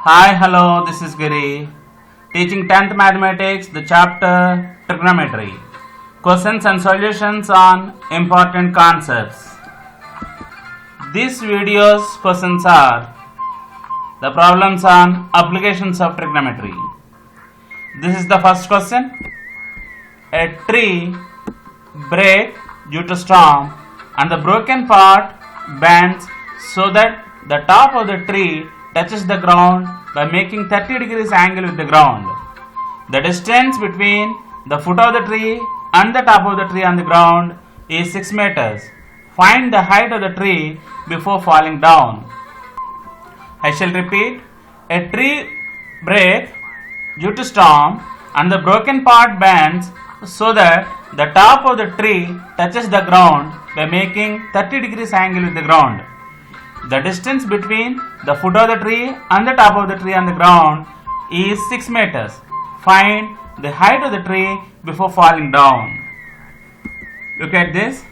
Hi, hello, this is Giri. Teaching 10th Mathematics, the chapter Trigonometry. Questions and solutions on important concepts. This video's questions are the problems on applications of trigonometry. This is the first question. A tree break due to storm and the broken part bends so that the top of the tree touches the ground by making 30 degrees angle with the ground. The distance between the foot of the tree and the top of the tree on the ground is 6 meters. Find the height of the tree before falling down. I shall repeat. A tree break due to storm and the broken part bends so that the top of the tree touches the ground by making 30 degrees angle with the ground. The distance between the foot of the tree and the top of the tree on the ground is 6 meters. Find the height of the tree before falling down. Look at this.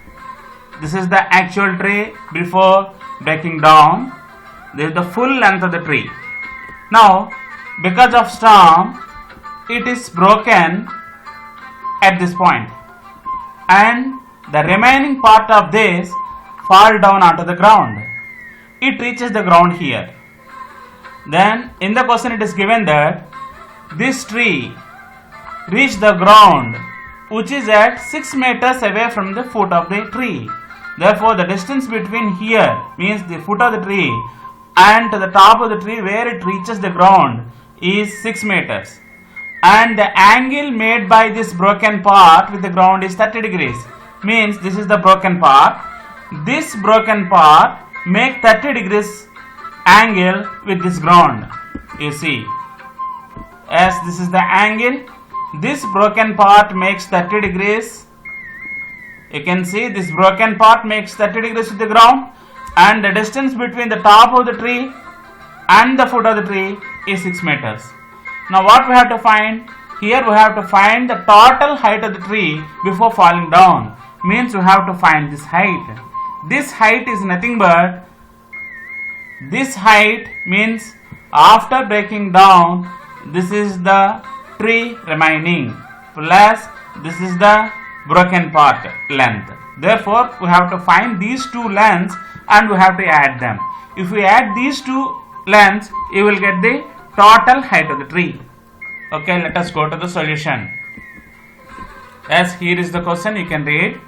This is the actual tree before breaking down. This is the full length of the tree. Now, because of storm, it is broken at this point, and the remaining part of this fall down onto the ground. It reaches the ground here. Then in the question it is given that this tree reached the ground which is at 6 meters away from the foot of the tree. Therefore the distance between here means the foot of the tree and to the top of the tree where it reaches the ground is 6 meters. And the angle made by this broken part with the ground is 30 degrees. Means this is the broken part. This broken part make 30 degrees angle with this ground. You see, as this is the angle, this broken part makes 30 degrees. You can see this broken part makes 30 degrees with the ground, and the distance between the top of the tree and the foot of the tree is 6 meters. Now what we have to find? Here we have to find the total height of the tree before falling down. Means we have to find this height. This height is nothing but, this height means after breaking down, this is the tree remaining plus this is the broken part length. Therefore we have to find these two lengths and we have to add them. If we add these two lengths, you will get the total height of the tree. Okay, let us go to the solution. As here is the question, you can read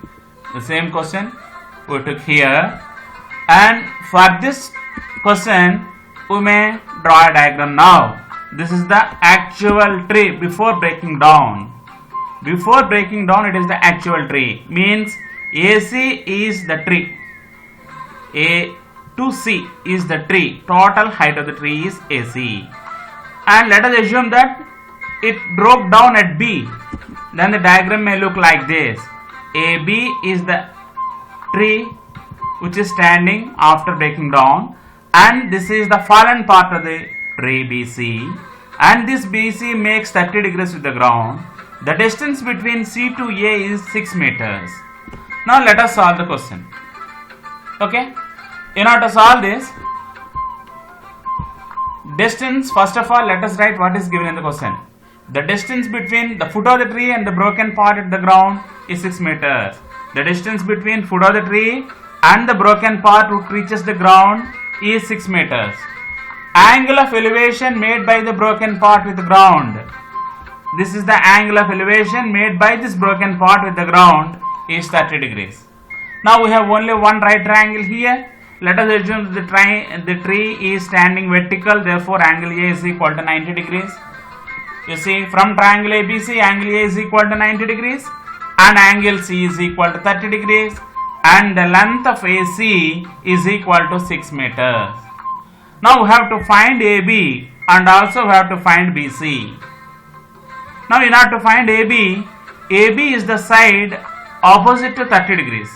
the same question we took here, and for this question we may draw a diagram now. This is the actual tree before breaking down. Before breaking down, it is the actual tree. Means AC is the tree. A to C is the tree. Total height of the tree is AC. And let us assume that it broke down at B. Then the diagram may look like this. AB is the tree which is standing after breaking down, and this is the fallen part of the tree BC, and this BC makes 30 degrees with the ground. The distance between C to A is 6 meters. Now let us solve the question. Okay, in order to solve this, distance, first of all let us write what is given in the question. The distance between the foot of the tree and the broken part at the ground is 6 meters. The distance between foot of the tree and the broken part which reaches the ground is 6 meters. Angle of elevation made by the broken part with the ground. This is the angle of elevation made by this broken part with the ground is 30 degrees. Now we have only one right triangle here. Let us assume the tree is standing vertical, therefore angle A is equal to 90 degrees. You see, from triangle ABC, angle A is equal to 90 degrees and angle C is equal to 30 degrees, and the length of AC is equal to 6 meters. Now we have to find AB and also we have to find BC. Now in order to find AB, AB is the side opposite to 30 degrees.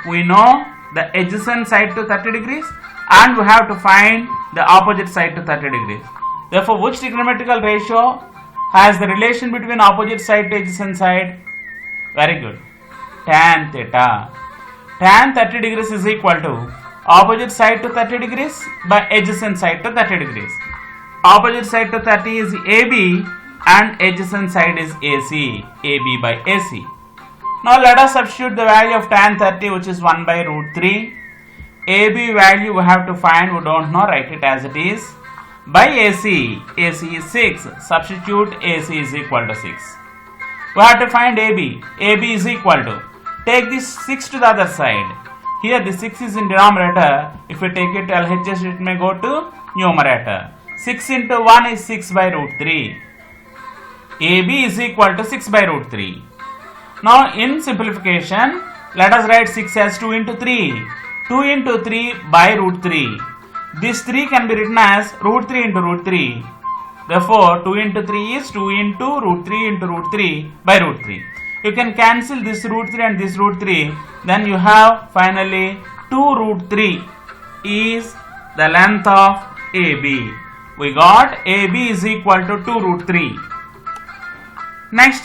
We know the adjacent side to 30 degrees and we have to find the opposite side to 30 degrees. Therefore, which trigonometrical ratio has the relation between opposite side to adjacent side? Very good. Tan theta. Tan 30 degrees is equal to opposite side to 30 degrees by adjacent side to 30 degrees. Opposite side to 30 is AB and adjacent side is AC. AB by AC. Now let us substitute the value of tan 30, which is 1 by root 3. AB value we have to find, we don't know, write it as it is. By AC, AC is 6. Substitute AC is equal to 6. We have to find AB. AB is equal to, take this 6 to the other side. Here the 6 is in denominator. If we take it to LHS, it may go to numerator. 6 into 1 is 6 by root 3. AB is equal to 6 by root 3. Now in simplification, let us write 6 as 2 into 3. 2 into 3 by root 3. This 3 can be written as root 3 into root 3. Therefore, 2 into 3 is 2 into root 3 into root 3 by root 3. You can cancel this root 3 and this root 3. Then you have finally 2 root 3 is the length of AB. We got AB is equal to 2 root 3. Next,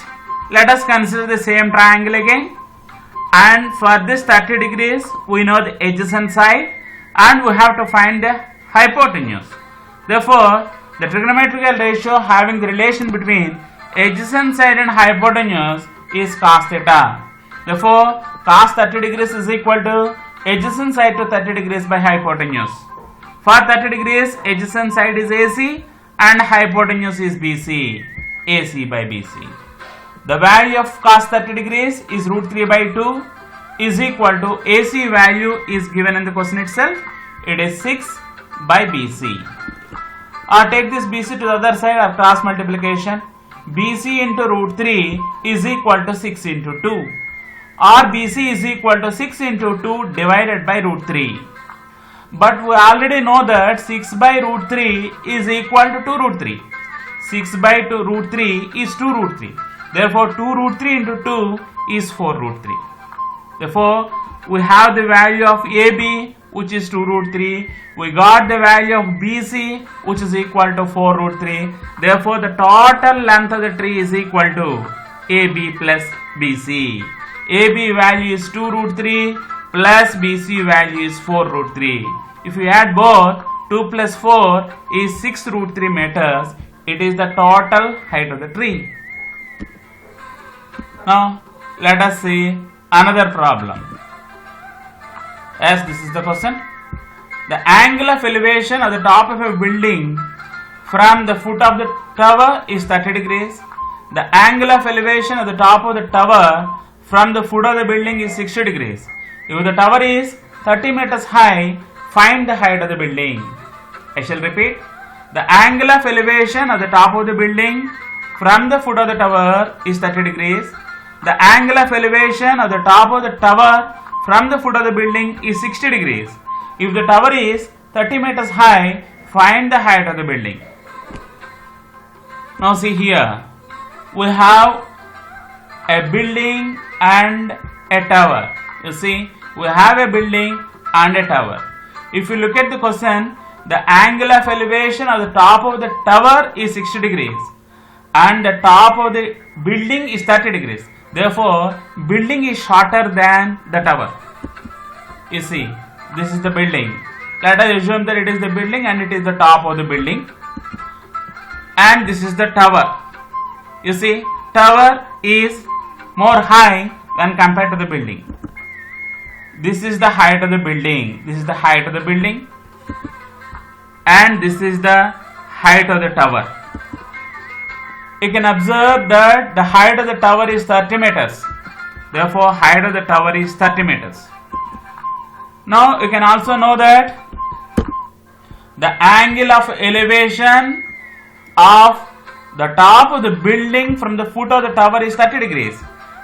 let us consider the same triangle again. And for this 30 degrees, we know the adjacent side and we have to find the hypotenuse. Therefore, the trigonometrical ratio having the relation between adjacent side and hypotenuse is cos theta. Therefore, cos 30 degrees is equal to adjacent side to 30 degrees by hypotenuse. For 30 degrees, adjacent side is AC and hypotenuse is BC. AC by BC. The value of cos 30 degrees is root 3 by 2 is equal to AC value is given in the question itself. It is 6 by BC. Or take this BC to the other side of cross multiplication. BC into root 3 is equal to 6 into 2. Or BC is equal to 6 into 2 divided by root 3. But we already know that 6 by root 3 is equal to 2 root 3. 6 by 2 root 3 is 2 root 3. Therefore, 2 root 3 into 2 is 4 root 3. Therefore, we have the value of AB, which is 2 root 3. We got the value of BC, which is equal to 4 root 3. Therefore, the total length of the tree is equal to AB plus BC. AB value is 2 root 3 plus BC value is 4 root 3. If we add both, 2 plus 4 is 6 root 3 meters. It is the total height of the tree. Now, let us see another problem. As this is the question. The angle of elevation at the top of a building from the foot of the tower is 30 degrees. The angle of elevation at the top of the tower from the foot of the building is 60 degrees. If the tower is 30 meters high, find the height of the building. I shall repeat. The angle of elevation at the top of the building from the foot of the tower is 30 degrees. The angle of elevation at the top of the tower from the foot of the building is 60 degrees. If the tower is 30 meters high, find the height of the building. Now see here, we have a building and a tower. You see, we have a building and a tower. If you look at the question, the angle of elevation at the top of the tower is 60 degrees and the top of the building is 30 degrees. Therefore, building is shorter than the tower. You see, this is the building. Let us assume that it is the building and it is the top of the building. And this is the tower. You see, tower is more high when compared to the building. This is the height of the building. This is the height of the building. And this is the height of the tower. You can observe that the height of the tower is 30 meters. Therefore, height of the tower is 30 meters. Now, you can also know that the angle of elevation of the top of the building from the foot of the tower is 30 degrees.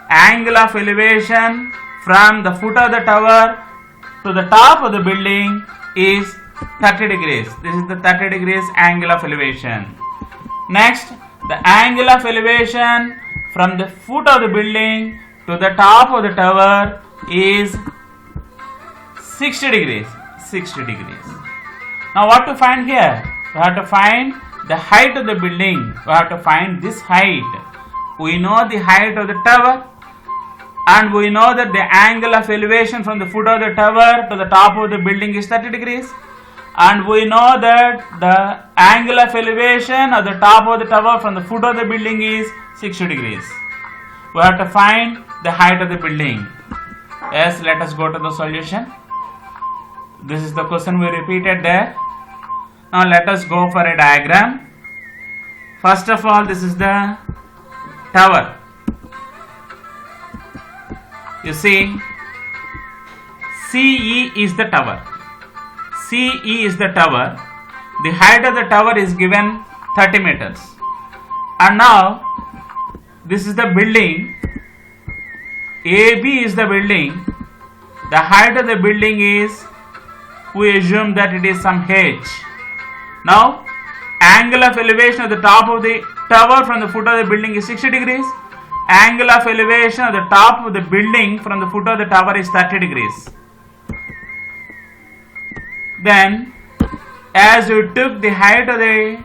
Angle of elevation from the foot of the tower to the top of the building is 30 degrees. This is the 30 degrees angle of elevation. Next, the angle of elevation from the foot of the building to the top of the tower is 60 degrees. 60 degrees. Now what to find here? We have to find the height of the building. We have to find this height. We know the height of the tower and we know that the angle of elevation from the foot of the tower to the top of the building is 30 degrees. and we know that the angle of elevation of the top of the tower from the foot of the building is 60 degrees. We have to find the height of the building. Yes, let us go to the solution. This is the question we repeated there. Now let us go for a diagram. First of all, this is the tower. You see, CE is the tower. CE is the tower. The height of the tower is given 30 meters. And now, this is the building. AB is the building. The height of the building is, we assume that it is some h. Now, angle of elevation of the top of the tower from the foot of the building is 60 degrees. Angle of elevation of the top of the building from the foot of the tower is 30 degrees. Then, as we took the height of the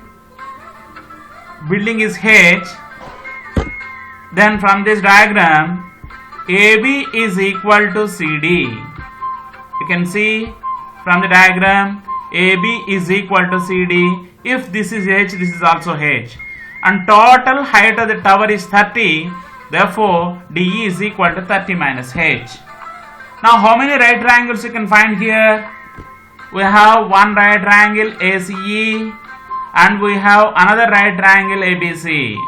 building is h, then from this diagram, AB is equal to CD. You can see from the diagram, AB is equal to CD. If this is h, this is also h. And total height of the tower is 30. Therefore, DE is equal to 30 minus h. Now, how many right triangles you can find here? We have one right triangle ACE and we have another right triangle ABC.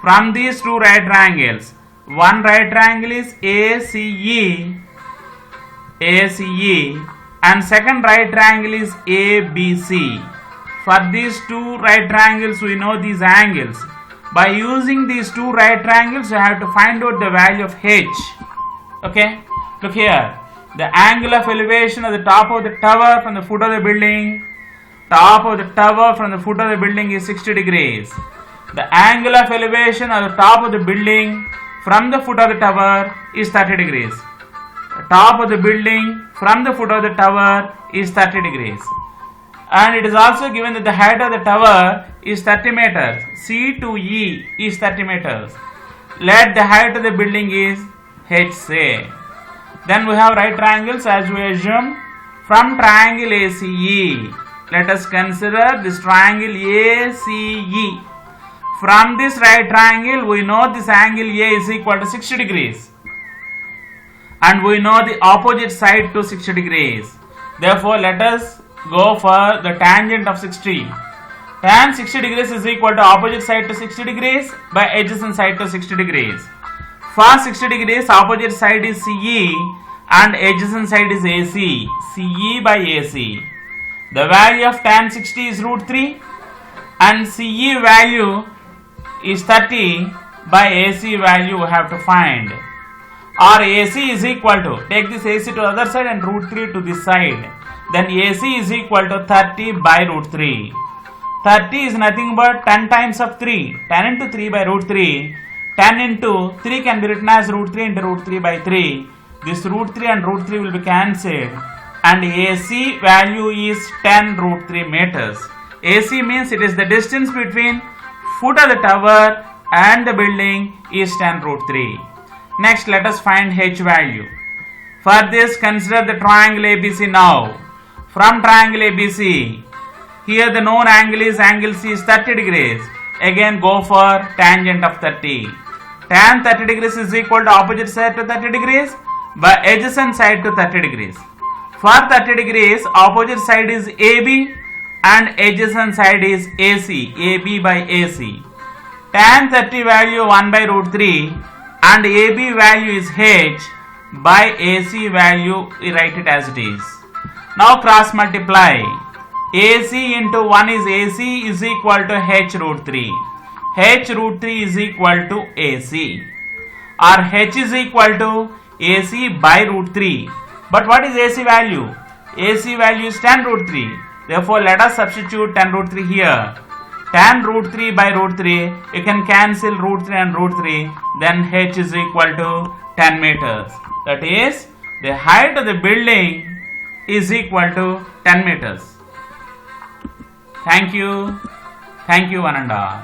From these two right triangles, one right triangle is ACE and second right triangle is ABC. For these two right triangles, we know these angles. By using these two right triangles, we have to find out the value of h. Okay, look here. The angle of elevation of the top of the tower from the foot of the building, top of the tower from the foot of the building is 60 degrees. The angle of elevation of the top of the building from the foot of the tower is 30 degrees. The top of the building from the foot of the tower is 30 degrees. And it is also given that the height of the tower is 30 meters. C to E is 30 meters. Let the height of the building is h say. Then we have right triangles as we assume. From triangle ACE, let us consider this triangle ACE. From this right triangle, we know this angle A is equal to 60 degrees. And we know the opposite side to 60 degrees. Therefore, let us go for the tangent of 60. Tan 60 degrees is equal to opposite side to 60 degrees by adjacent side to 60 degrees. For 60 degrees, opposite side is CE and adjacent side is AC. CE by AC. The value of tan 60 is root 3 and CE value is 30. By AC value we have to find. Or AC is equal to, take this AC to the other side and root 3 to this side. Then AC is equal to 30 by root 3. 30 is nothing but 10 times of 3. 10 into 3 by root 3. 10 into 3 can be written as root 3 into root 3 by 3. This root 3 and root 3 will be cancelled. And AC value is 10 root 3 meters. AC means it is the distance between foot of the tower and the building is 10 root 3. Next, let us find h value. For this, consider the triangle ABC now. From triangle ABC, here the known angle is angle C is 30 degrees. Again, go for tangent of 30. Tan 30 degrees is equal to opposite side to 30 degrees by adjacent side to 30 degrees. For 30 degrees, opposite side is AB and adjacent side is AC. AB by AC. Tan 30 value 1 by root 3 and AB value is h. By AC value, we write it as it is. Now cross multiply. AC into 1 is AC is equal to h root 3. H root 3 is equal to AC. Or h is equal to AC by root 3. But what is AC value? AC value is 10 root 3. Therefore, let us substitute 10 root 3 here. 10 root 3 by root 3, you can cancel root 3 and root 3. Then h is equal to 10 meters. That is, the height of the building is equal to 10 meters. Thank you. Thank you one and all.